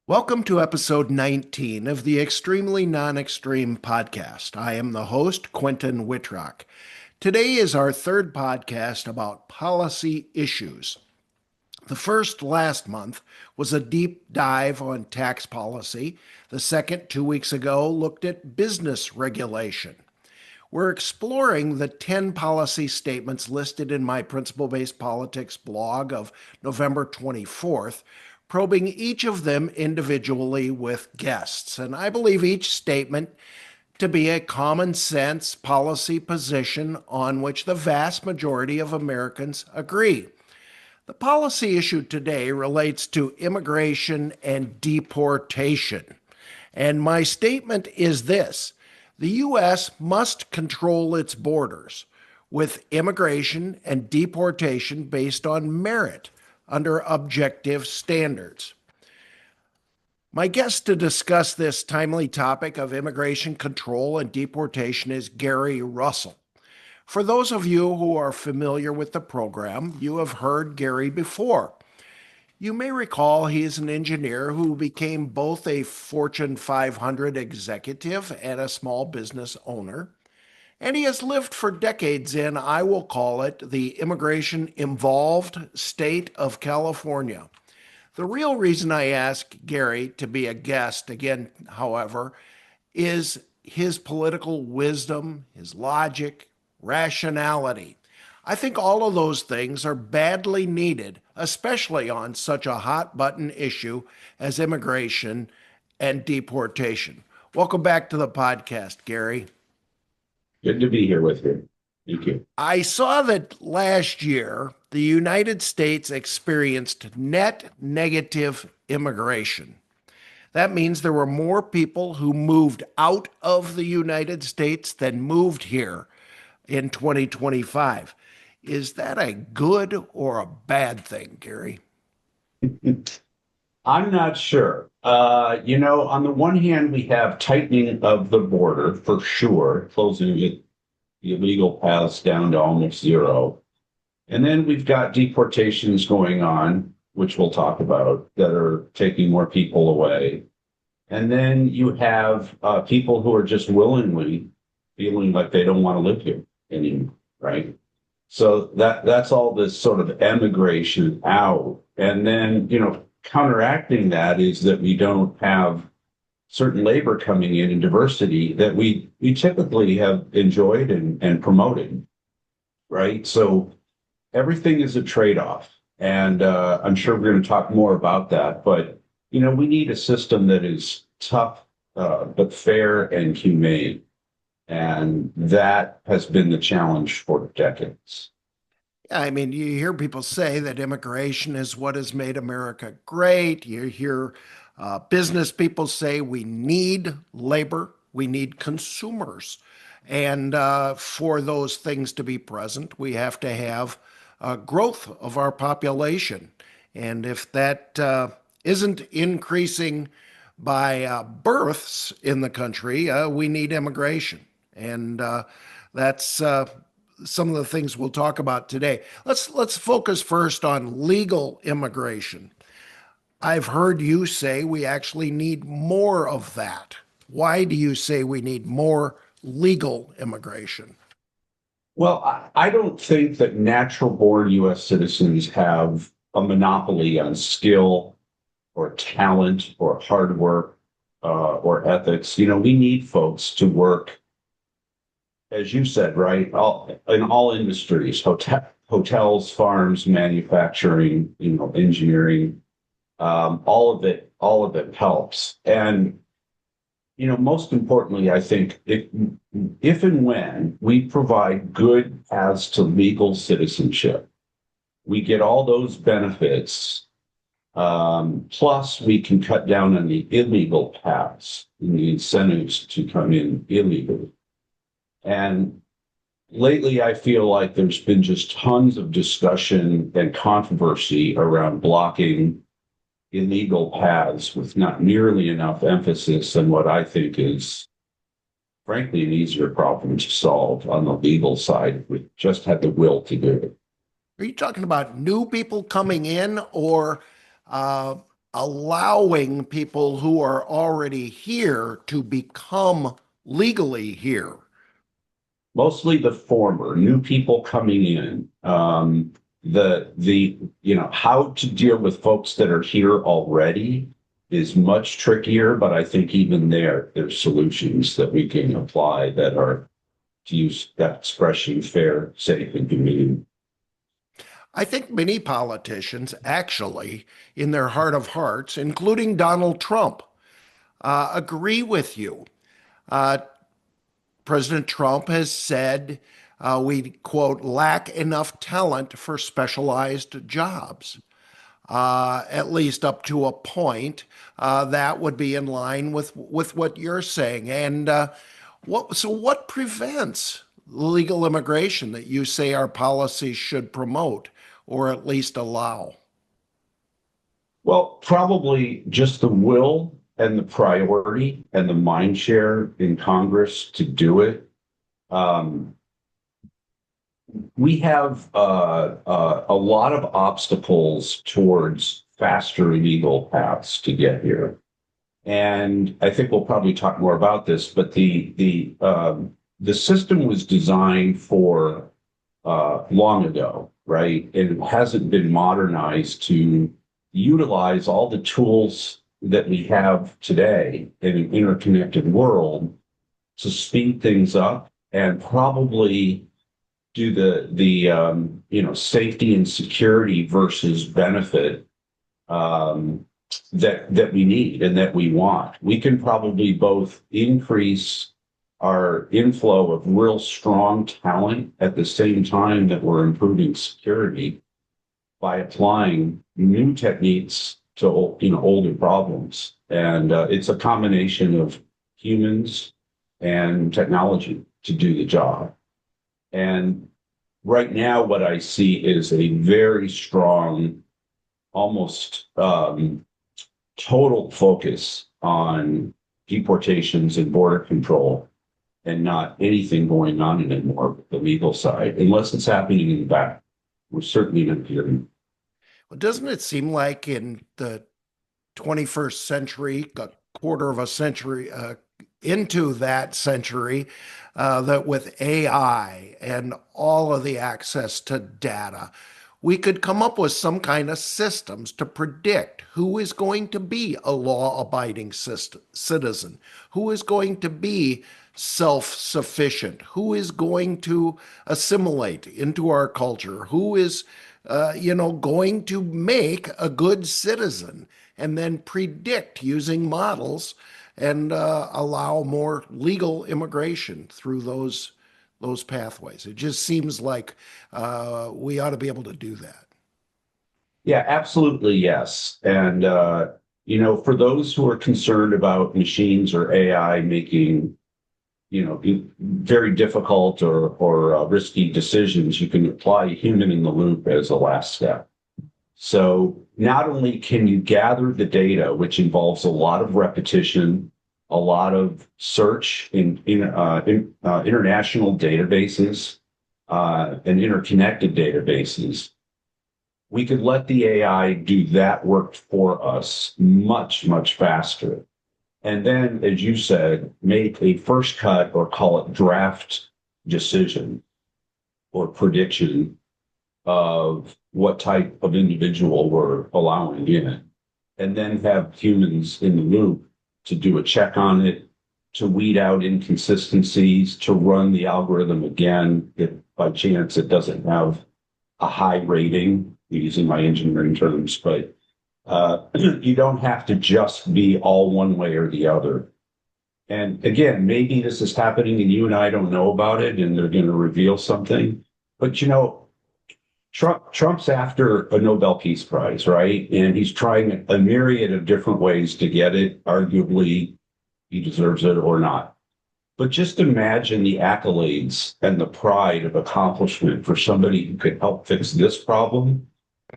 Welcome to episode 19 of the Extremely Non-Extreme podcast. I am the host, Quentin Wittrock. Today is our third podcast about policy issues. The first last month was a deep dive on tax policy. The second, 2 weeks ago, looked at business regulation. We're exploring the 10 policy statements listed in my Principle-Based Politics blog of November 24th, probing each of them individually with guests. And I believe each statement to be a common sense policy position on which the vast majority of Americans agree. The policy issue today relates to immigration and deportation. And my statement is this: the U.S. must control its borders with immigration and deportation based on merit under objective standards. My guest to discuss this timely topic of immigration control and deportation is Gary Russell. For those of you who are familiar with the program, you have heard Gary before. You may recall he is an engineer who became both a Fortune 500 executive and a small business owner. And he has lived for decades in, I will call it, the immigration-involved state of California. The real reason I asked Gary to be a guest again, however, is his political wisdom, his logic, rationality. I think all of those things are badly needed, especially on such a hot button issue as immigration and deportation. Welcome back to the podcast, Gary. Good to be here with you. Thank you. I saw that last year the United States experienced net negative immigration. That means there were more people who moved out of the United States than moved here in 2025. Is that a good or a bad thing, Gary? I'm not sure. On the one hand, we have tightening of the border for sure, closing the illegal paths down to almost zero. And then we've got deportations going on, which we'll talk about, that are taking more people away. And then you have people who are just willingly feeling like they don't want to live here anymore, right? So that's all this sort of emigration out. And then, counteracting that is that we don't have certain labor coming in and diversity that we typically have enjoyed and promoted, right? So everything is a trade-off. And I'm sure we're going to talk more about that. But, we need a system that is tough, but fair and humane. And that has been the challenge for decades. Yeah, I mean, you hear people say that immigration is what has made America great. You hear business people say we need labor, we need consumers. And for those things to be present, we have to have growth of our population. And if that isn't increasing by births in the country, we need immigration. And that's some of the things we'll talk about today. Let's focus first on legal immigration. I've heard you say we actually need more of that. Why do you say we need more legal immigration? Well, I don't think that natural born US citizens have a monopoly on skill or talent or hard work or ethics. We need folks to work, as you said, right, in all industries, hotels, farms, manufacturing, engineering, all of it helps. And, most importantly, I think if and when we provide good paths to legal citizenship, we get all those benefits. Plus, we can cut down on the illegal paths and the incentives to come in illegally. And lately, I feel like there's been just tons of discussion and controversy around blocking illegal paths with not nearly enough emphasis on what I think is, frankly, an easier problem to solve on the legal side if we just had the will to do it. Are you talking about new people coming in or allowing people who are already here to become legally here? Mostly the former, new people coming in. How to deal with folks that are here already is much trickier, but I think even there's solutions that we can apply that are, to use that expression, fair, safe, and convenient. I think many politicians actually, in their heart of hearts, including Donald Trump, agree with you. Uh, President Trump has said we, quote, lack enough talent for specialized jobs. At least up to a point, that would be in line with what you're saying. And what prevents legal immigration that you say our policies should promote or at least allow? Well, probably just the will and the priority and the mind share in Congress to do it. Um, we have a lot of obstacles towards faster legal paths to get here. And I think we'll probably talk more about this, but the system was designed for long ago, right? And it hasn't been modernized to utilize all the tools that we have today in an interconnected world to speed things up and probably do the safety and security versus benefit that we need and that we want. We can probably both increase our inflow of real strong talent at the same time that we're improving security by applying new techniques to older problems. And it's a combination of humans and technology to do the job. And right now, what I see is a very strong, almost total focus on deportations and border control, and not anything going on anymore with the legal side, unless it's happening in the back. We're certainly not hearing. Well, doesn't it seem like in the 21st century, a quarter of a century into that century, that with AI and all of the access to data, we could come up with some kind of systems to predict who is going to be a law-abiding citizen, who is going to be self-sufficient, who is going to assimilate into our culture, who is, going to make a good citizen, and then predict using models and allow more legal immigration through those pathways. It just seems like we ought to be able to do that. Yeah, absolutely, yes. And for those who are concerned about machines or AI making, very difficult or risky decisions, you can apply human in the loop as a last step. So not only can you gather the data, which involves a lot of repetition, a lot of search in international databases and interconnected databases, we could let the AI do that work for us much, much faster. And then, as you said, make a first cut or call it draft decision or prediction of what type of individual we're allowing in, and then have humans in the loop to do a check on it, to weed out inconsistencies, to run the algorithm again if by chance it doesn't have a high rating, using my engineering terms, but you don't have to just be all one way or the other. And again, maybe this is happening and you and I don't know about it and they're going to reveal something. But Trump's after a Nobel Peace Prize, right? And he's trying a myriad of different ways to get it. Arguably, he deserves it or not. But just imagine the accolades and the pride of accomplishment for somebody who could help fix this problem,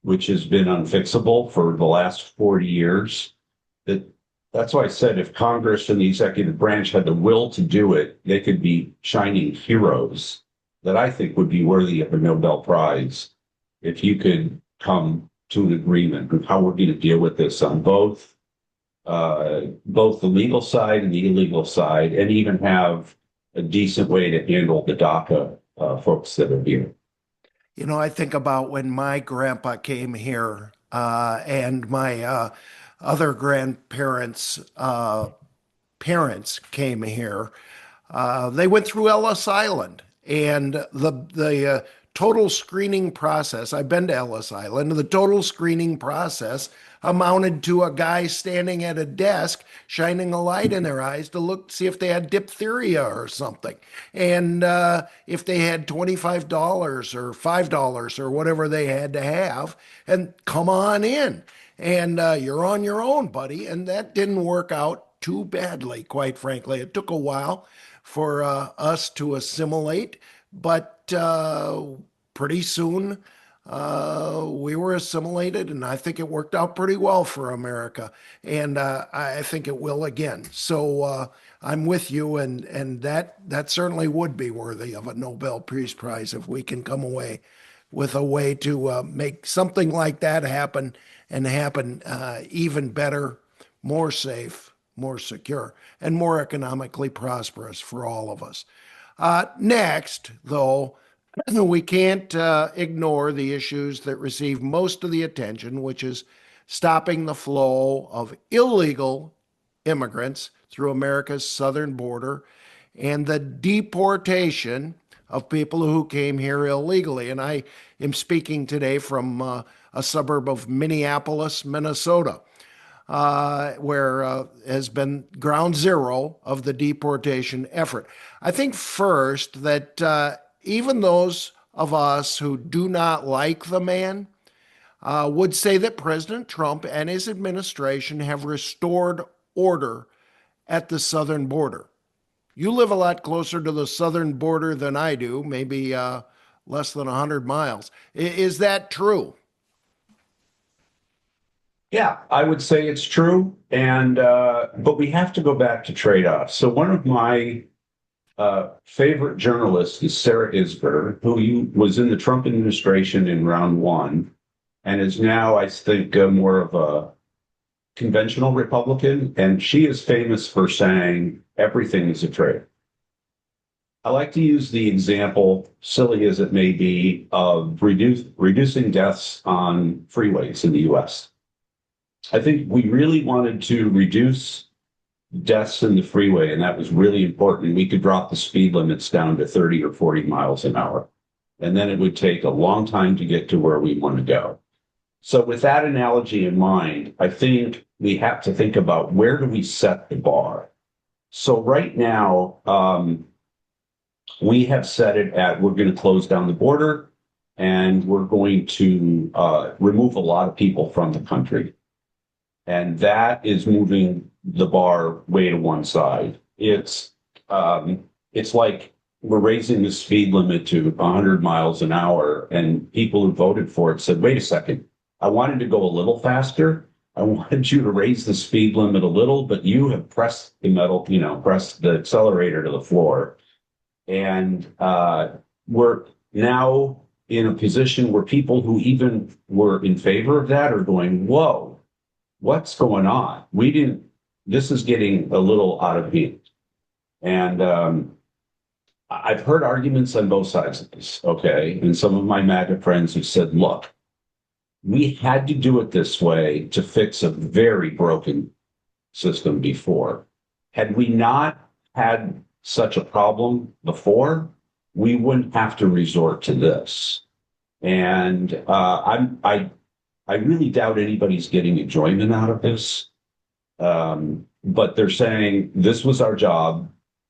which has been unfixable for the last 40 years. That's why I said if Congress and the executive branch had the will to do it, they could be shining heroes that I think would be worthy of a Nobel Prize if you could come to an agreement of how we're going to deal with this on both the legal side and the illegal side, and even have a decent way to handle the DACA folks that are here. You know, I think about when my grandpa came here and my other grandparents' parents came here. They went through Ellis Island, and the total screening process. I've been to Ellis Island. The total screening process amounted to a guy standing at a desk, shining a light in their eyes to look see if they had diphtheria or something, and if they had $25 or $5 or whatever they had to have, and come on in, and you're on your own, buddy. And that didn't work out too badly, quite frankly. It took a while for us to assimilate, but pretty soon we were assimilated, and I think it worked out pretty well for America, and I think it will again. So I'm with you, and that certainly would be worthy of a Nobel Peace Prize if we can come away with a way to make something like that happen, and happen even better, more safe, more secure, and more economically prosperous for all of us. Next, though, we can't ignore the issues that receive most of the attention, which is stopping the flow of illegal immigrants through America's southern border and the deportation of people who came here illegally. And I am speaking today from a suburb of Minneapolis, Minnesota, where has been ground zero of the deportation effort. I think first that even those of us who do not like the man would say that President Trump and his administration have restored order at the southern border. You live a lot closer to the southern border than I do, maybe less than 100 miles. Is that true? Yeah, I would say it's true, and but we have to go back to trade-offs. So one of my favorite journalists is Sarah Isber, was in the Trump administration in round one, and is now, I think, more of a conventional Republican, and she is famous for saying everything is a trade. I like to use the example, silly as it may be, of reducing deaths on freeways in the US. I think we really wanted to reduce deaths in the freeway, and that was really important. We could drop the speed limits down to 30 or 40 miles an hour, and then it would take a long time to get to where we want to go. So with that analogy in mind, I think we have to think about, where do we set the bar? So right now, we have set it at, we're going to close down the border, and we're going to remove a lot of people from the country. And that is moving the bar way to one side. It's like we're raising the speed limit to 100 miles an hour, and people who voted for it said, wait a second, I wanted to go a little faster. I wanted you to raise the speed limit a little, but you have pressed the metal, pressed the accelerator to the floor. And we're now in a position where people who even were in favor of that are going, whoa, what's going on? This is getting a little out of hand. And I've heard arguments on both sides of this, okay? And some of my MAGA friends have said, look, we had to do it this way to fix a very broken system before. Had we not had such a problem before, we wouldn't have to resort to this. And I really doubt anybody's getting enjoyment out of this. But they're saying this was our job,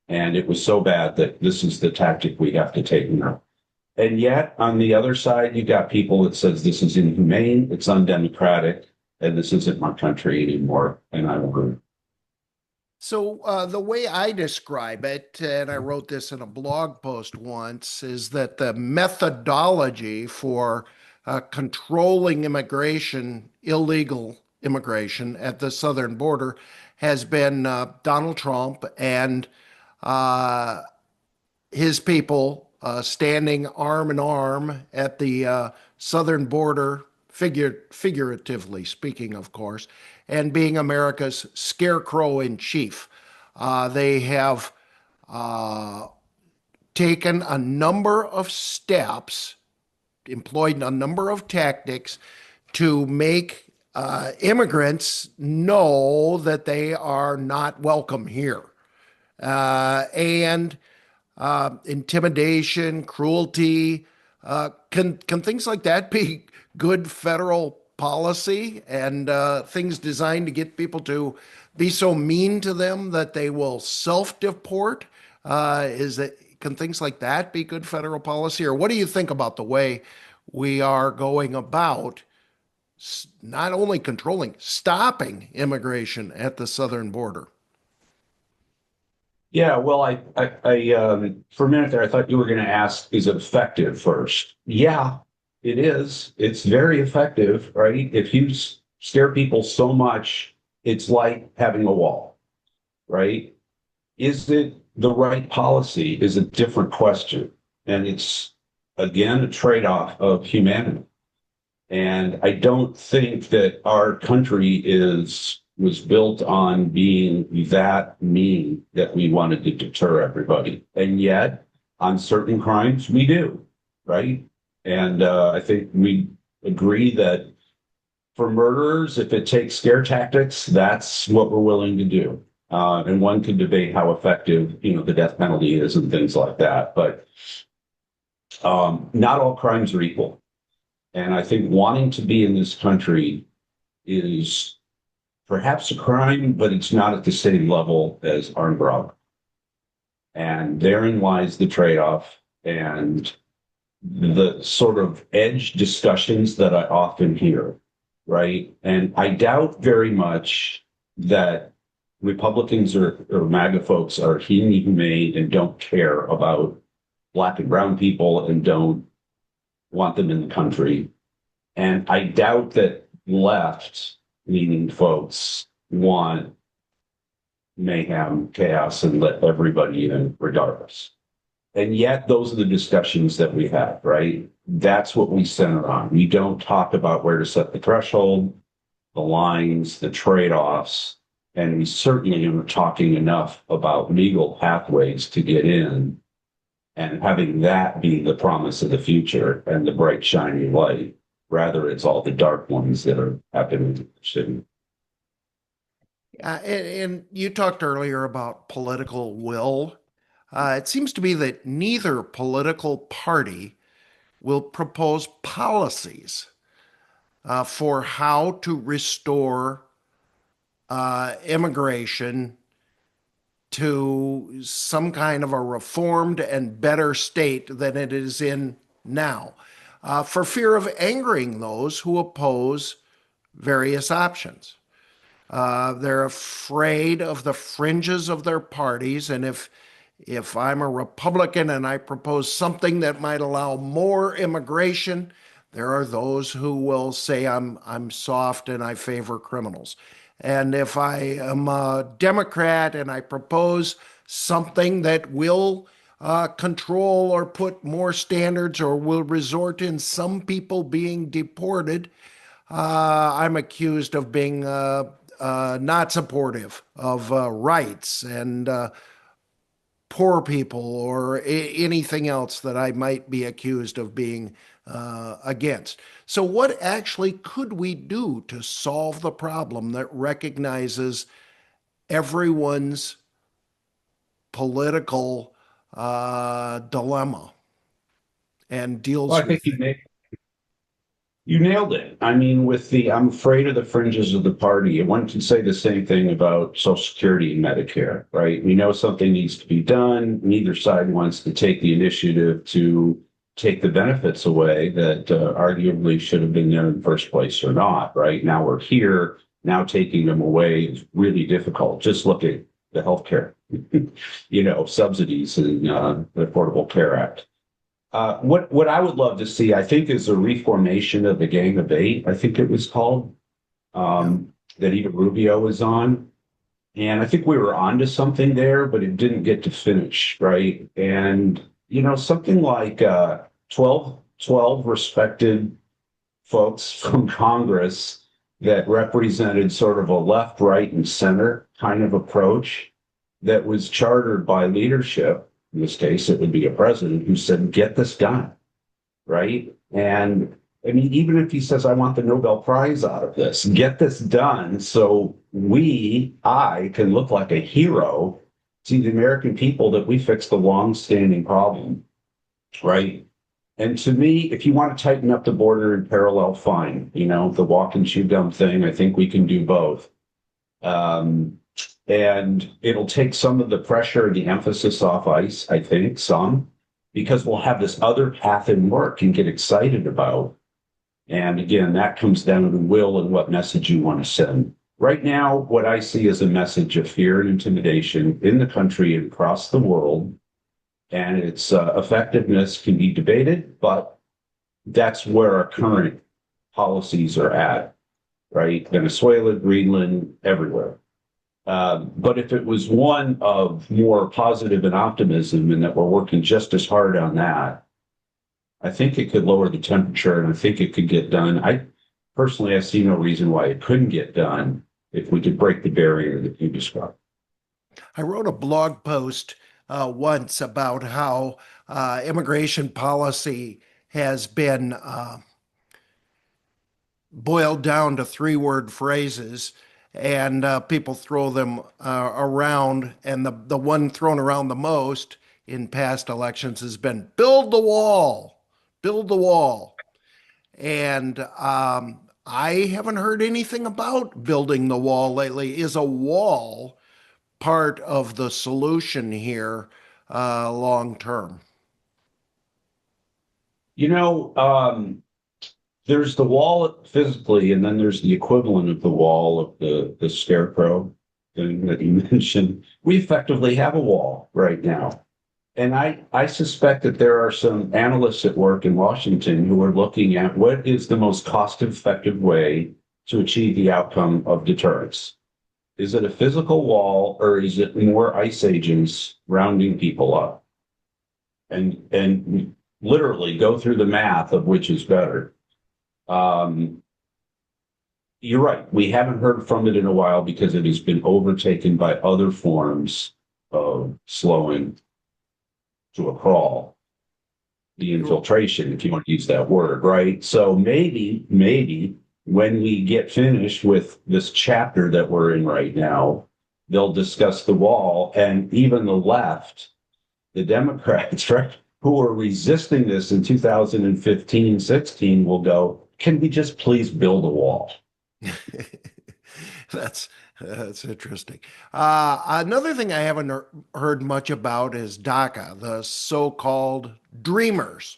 and it was so bad that this is the tactic we have to take now. And yet, on the other side, you got people that says this is inhumane, it's undemocratic, and this isn't my country anymore, and I agree. So, the way I describe it, and I wrote this in a blog post once, is that the methodology for controlling immigration, illegal immigration at the southern border, has been Donald Trump and uh, his people standing arm in arm at the southern border figuratively speaking, of course, and being America's scarecrow in chief. They have uh, taken a number of steps, employed a number of tactics to make immigrants know that they are not welcome here. And intimidation, cruelty. Can things like that be good federal policy and things designed to get people to be so mean to them that they will self-deport? Can things like that be good federal policy, or what do you think about the way we are going about not only controlling, stopping immigration at the southern border? Yeah, well, for a minute there, I thought you were going to ask, is it effective first? Yeah, it is. It's very effective, right? If you scare people so much, it's like having a wall, right? Is it the right policy is a different question. And it's, again, a trade-off of humanity. And I don't think that our country was built on being that mean that we wanted to deter everybody. And yet, on certain crimes, we do, right? And I think we agree that for murderers, if it takes scare tactics, that's what we're willing to do. And one can debate how effective, the death penalty is and things like that. But not all crimes are equal. And I think wanting to be in this country is perhaps a crime, but it's not at the same level as armed robbery. And therein lies the trade-off and the sort of edge discussions that I often hear, right? And I doubt very much that Republicans or MAGA folks are inhumane and don't care about Black and brown people and don't want them in the country. And I doubt that left-leaning folks want mayhem, chaos, and let everybody in regardless. And yet those are the discussions that we have, right? That's what we center on. We don't talk about where to set the threshold, the lines, the trade-offs, and we certainly aren't talking enough about legal pathways to get in and having that be the promise of the future and the bright, shiny light. Rather, it's all the dark ones that are happening in the city. And you talked earlier about political will. It seems to be that neither political party will propose policies for how to restore immigration to some kind of a reformed and better state than it is in now, for fear of angering those who oppose various options. They're afraid of the fringes of their parties, and if I'm a Republican and I propose something that might allow more immigration, there are those who will say I'm soft and I favor criminals. And if I am a Democrat and I propose something that will control or put more standards or will resort in some people being deported, I'm accused of being not supportive of rights and poor people or anything else that I might be accused of being against. So, what actually could we do to solve the problem that recognizes everyone's political dilemma and Well, deals I think with it? you nailed it. I mean, with the I'm afraid of the fringes of the party, and one can say the same thing about Social Security and Medicare, right? We know something needs to be done. Neither side wants to take the initiative to take the benefits away that arguably should have been there in the first place or not, right? Now we're here. Now taking them away is really difficult. Just look at the healthcare, subsidies in the Affordable Care Act. What I would love to see, I think, is a reformation of the Gang of Eight, I think it was called, Yeah. that even Rubio was on. And I think we were onto something there, but it didn't get to finish, right? And, something like 12 respected folks from Congress that represented sort of a left, right, and center kind of approach that was chartered by leadership. In this case, it would be a president who said, get this done, right? And I mean, even if he says, I want the Nobel Prize out of this, get this done so I can look like a hero to the American people that we fixed the long-standing problem, right? And to me, if you want to tighten up the border in parallel, fine. You know, the walk and chew gum thing, I think we can do both. And it'll take some of the pressure and the emphasis off ICE, I think, some, because we'll have this other path in work and get excited about. And again, that comes down to will and what message you want to send. Right now, what I see is a message of fear and intimidation in the country and across the world. And its effectiveness can be debated, but that's where our current policies are at, right? Venezuela, Greenland, everywhere. But if it was one of more positive and optimism and that we're working just as hard on that, I think it could lower the temperature and I think it could get done. I see no reason why it couldn't get done if we could break the barrier that you described. I wrote a blog post once about how immigration policy has been boiled down to three-word phrases, and people throw them around. And the one thrown around the most in past elections has been build the wall, build the wall. And I haven't heard anything about building the wall lately. Is a wall part of the solution here long term? You know, there's the wall physically, and then there's the equivalent of the wall of the scarecrow thing that you mentioned. We effectively have a wall right now. And I suspect that there are some analysts at work in Washington who are looking at what is the most cost-effective way to achieve the outcome of deterrence. Is it a physical wall or is it more ICE agents rounding people up? And literally go through the math of which is better. You're right. We haven't heard from it in a while because it has been overtaken by other forms of slowing to a crawl, the infiltration, if you want to use that word, right? So maybe when we get finished with this chapter that we're in right now, they'll discuss the wall, and even the left, the Democrats, right, who are resisting this in 2015, 16 will go, can we just please build a wall? That's interesting. Another thing I haven't heard much about is DACA, the so-called dreamers.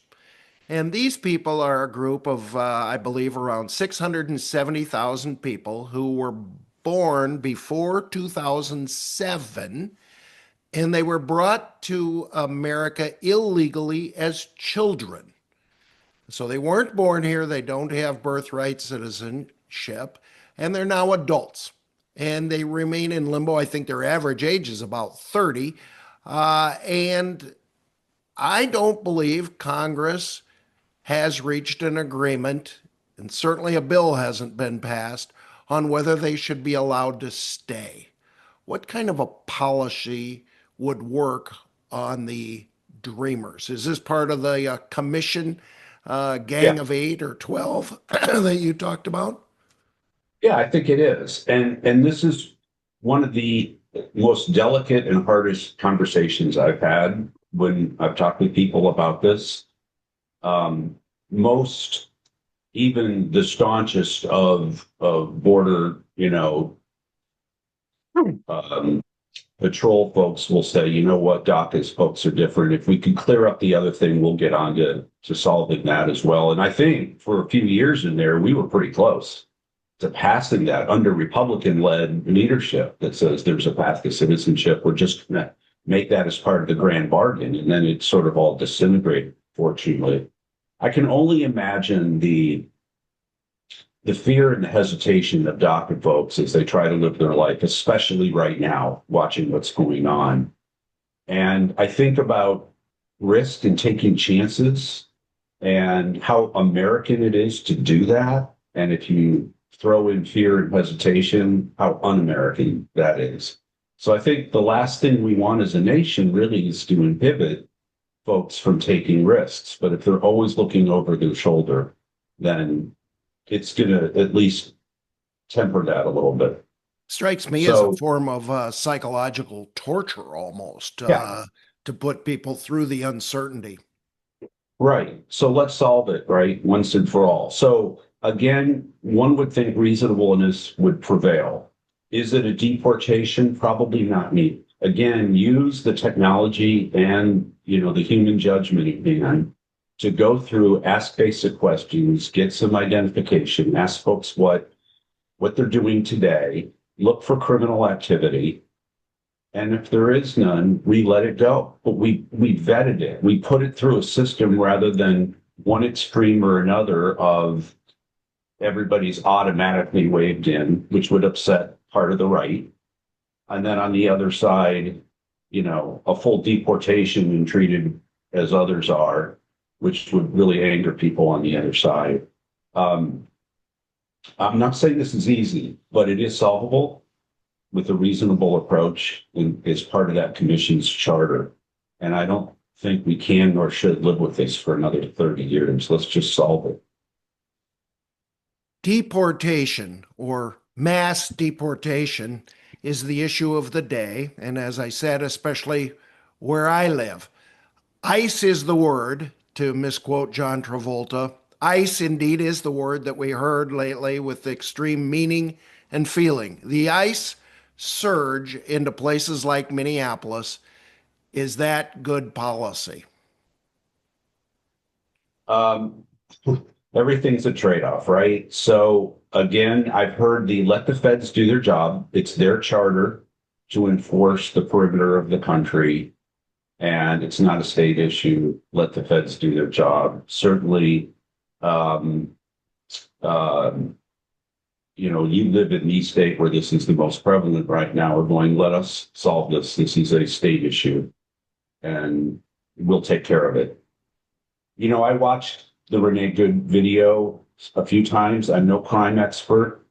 And these people are a group of, I believe, around 670,000 people who were born before 2007, and they were brought to America illegally as children. So they weren't born here, they don't have birthright citizenship, and they're now adults. And they remain in limbo. I think their average age is about 30. And I don't believe Congress has reached an agreement, and certainly a bill hasn't been passed, on whether they should be allowed to stay. What kind of a policy would work on the dreamers? Is this part of the commission gang Yeah, of 8 or 12 that you talked about? yeah, I think it is. And this is one of the most delicate and hardest conversations I've had when I've talked with people about this. Most, even the staunchest of border, um, patrol folks will say, you know what, DACA's folks are different. If we can clear up the other thing, we'll get on to solving that as well. And I think for a few years in there, we were pretty close to passing that under Republican-led leadership that says there's a path to citizenship. We're just going to make that as part of the grand bargain. And then it sort of all disintegrated, fortunately. I can only imagine the fear and the hesitation of DACA folks as they try to live their life, especially right now, watching what's going on. And I think about risk and taking chances. and how American it is to do that. And if you throw in fear and hesitation, how un-American that is. So I think the last thing we want as a nation really is to inhibit folks from taking risks. But if they're always looking over their shoulder, then it's going to at least temper that a little bit. Strikes me as a So, form of psychological torture almost yeah, to put people through the uncertainty. right. So let's solve it, right? Once and for all. So again, one would think reasonableness would prevail. Is it a deportation? Probably not me. Again, use the technology and the human judgment again to go through, ask basic questions, get some identification, ask folks what they're doing today, look for criminal activity, and if there is none, we let it go. But we vetted it. We put it through a system rather than one extreme or another of everybody's automatically waved in, which would upset part of the right. And then on the other side, a full deportation and treated as others are, which would really anger people on the other side. Um, I'm not saying this is easy, but it is solvable with a reasonable approach and is part of that commission's charter. And I don't think we can nor should live with this for another 30 years. Let's just solve it. Deportation or mass deportation is the issue of the day. And as I said, especially where I live, ICE is the word, to misquote John Travolta. ICE indeed is the word that we heard lately with extreme meaning and feeling. The ICE surge into places like Minneapolis. Is that good policy? Um, Everything's a trade-off, right? So again, I've heard the let the feds do their job. It's their charter to enforce the perimeter of the country, and it's not a state issue. Let the feds do their job. Certainly, um, um, you live in the state where this is the most prevalent right now. We're going, let us solve this. This is a state issue, and we'll take care of it. I watched the Renee Good video a few times. I'm no crime expert.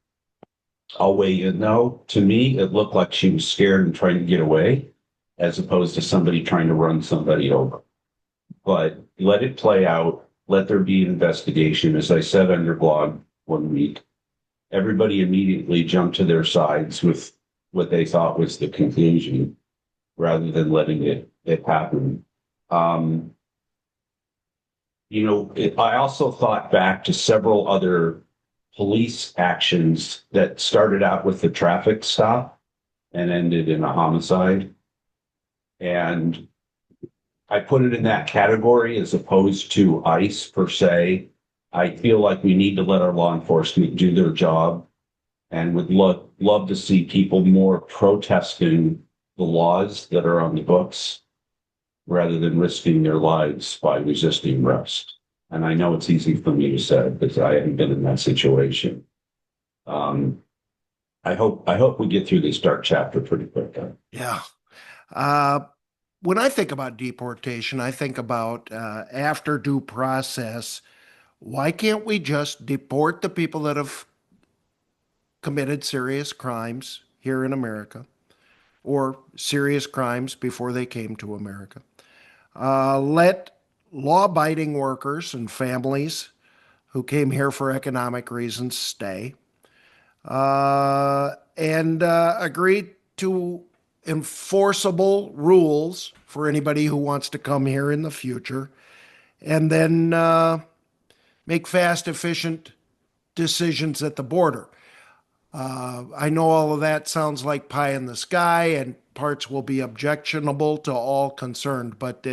I'll weigh in though. To me, it looked like she was scared and trying to get away, as opposed to somebody trying to run somebody over. But let it play out. Let there be an investigation. As I said on your blog one week, everybody immediately jumped to their sides with what they thought was the conclusion rather than letting it happen. Um, I also thought back to several other police actions that started out with the traffic stop and ended in a homicide. And I put it in that category as opposed to ICE per se. I feel like we need to let our law enforcement do their job and would love to see people more protesting the laws that are on the books rather than risking their lives by resisting arrest. And I know it's easy for me to say because I haven't been in that situation. Um, I hope we get through this dark chapter pretty quickly. Yeah. Uh, when I think about deportation, I think about after due process. Why can't we just deport the people that have committed serious crimes here in America or serious crimes before they came to America? Let law abiding workers and families who came here for economic reasons stay and agree to enforceable rules for anybody who wants to come here in the future, and then make fast, efficient decisions at the border. I know all of that sounds like pie in the sky, and parts will be objectionable to all concerned, but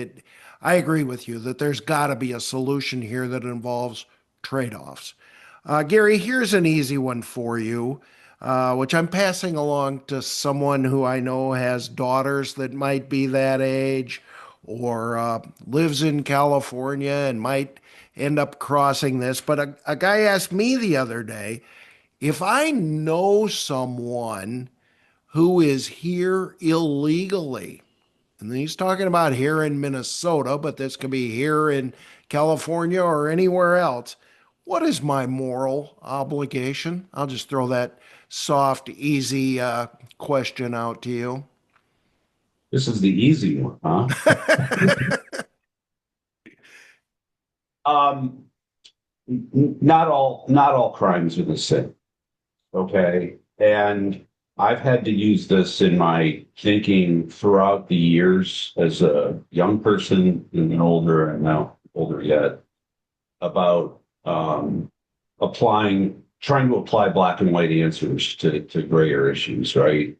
I agree with you that there's got to be a solution here that involves trade offs. Gary, here's an easy one for you, which I'm passing along to someone who I know has daughters that might be that age or lives in California and might end up crossing this. But a guy asked me the other day if I know someone who is here illegally, and he's talking about here in Minnesota, but this could be here in California or anywhere else, what is my moral obligation? I'll just throw that soft, easy question out to you. This is the easy one, huh? Um, not all crimes are the same. Okay. And I've had to use this in my thinking throughout the years as a young person and then older and now older yet about trying to apply black and white answers to grayer issues, right?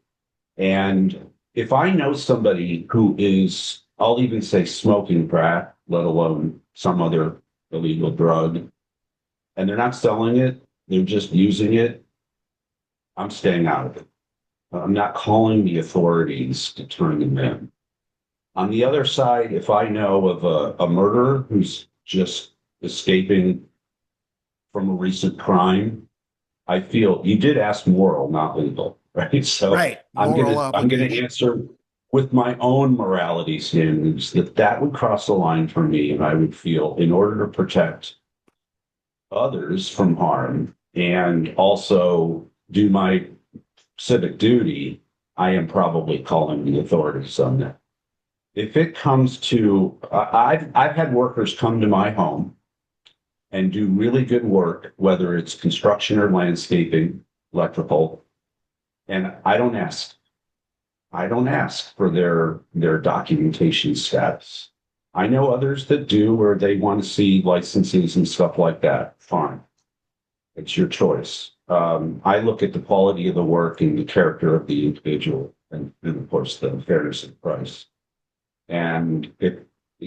And if I know somebody who is, I'll even say smoking crack, let alone some other illegal drug, and they're not selling it, they're just using it, I'm staying out of it. I'm not calling the authorities to turn them in. On the other side, if I know of a murderer who's just escaping from a recent crime, I feel you did ask moral, not legal, right? So Right, I'm moral gonna obligation. answer with my own morality standards that would cross the line for me, and I would feel in order to protect others from harm and also do my civic duty, I am probably calling the authorities on that. If it comes to, I've had workers come to my home and do really good work, whether it's construction or landscaping, electrical, and I don't ask for their documentation status. I know others that do, where they want to see licenses and stuff like that. Fine, it's your choice. I look at the quality of the work and the character of the individual, and of course the fairness of the price. And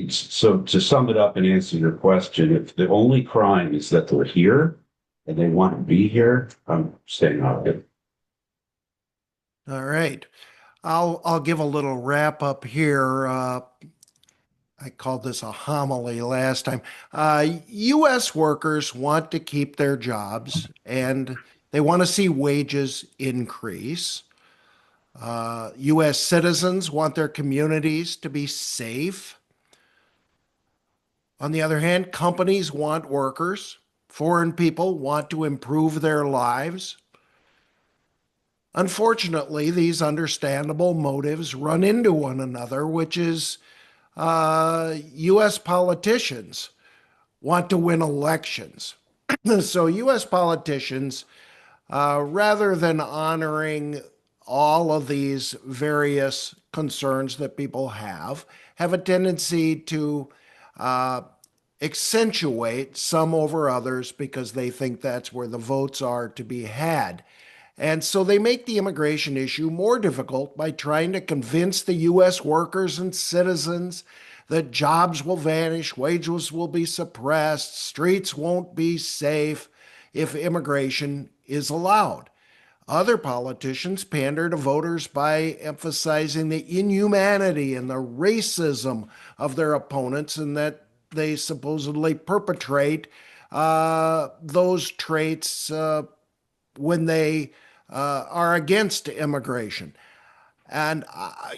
so to sum it up and answer your question, if the only crime is that they're here and they want to be here, I'm staying out of it. All right. I'll give a little wrap up here. I called this a homily last time. U.S. workers want to keep their jobs and they want to see wages increase. U.S. citizens want their communities to be safe. On the other hand, companies want workers. Foreign people want to improve their lives. Unfortunately, these understandable motives run into one another, which is U.S. politicians want to win elections. So, U.S. politicians, rather than honoring all of these various concerns that people have a tendency to uh, accentuate some over others because they think that's where the votes are to be had. And so they make the immigration issue more difficult by trying to convince the U.S. workers and citizens that jobs will vanish, wages will be suppressed, streets won't be safe if immigration is allowed. Other politicians pander to voters by emphasizing the inhumanity and the racism of their opponents and that they supposedly perpetrate those traits when they are against immigration. And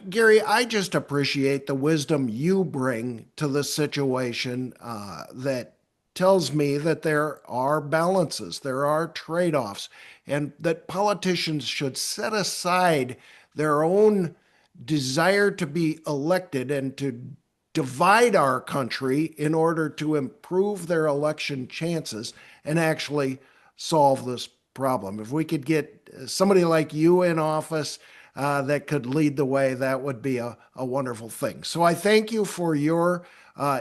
Gary, I just appreciate the wisdom you bring to the situation that tells me that there are balances, there are trade offs, and that politicians should set aside their own desire to be elected and to divide our country in order to improve their election chances and actually solve this problem. If we could get somebody like you in office that could lead the way, that would be a wonderful thing. So I thank you for your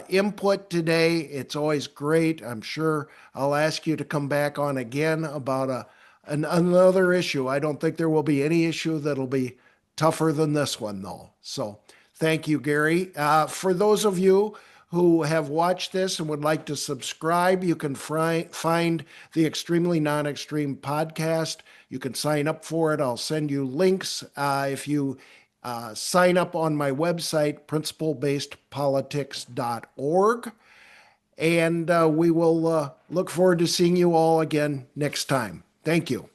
input today. It's always great. I'm sure I'll ask you to come back on again about another issue. I don't think there will be any issue that'll be tougher than this one, though. So thank you, Gary. For those of you who have watched this and would like to subscribe, you can find the Extremely Non Extreme podcast. You can sign up for it. I'll send you links. If you sign up on my website, principlebasedpolitics.org. And we will look forward to seeing you all again next time. Thank you.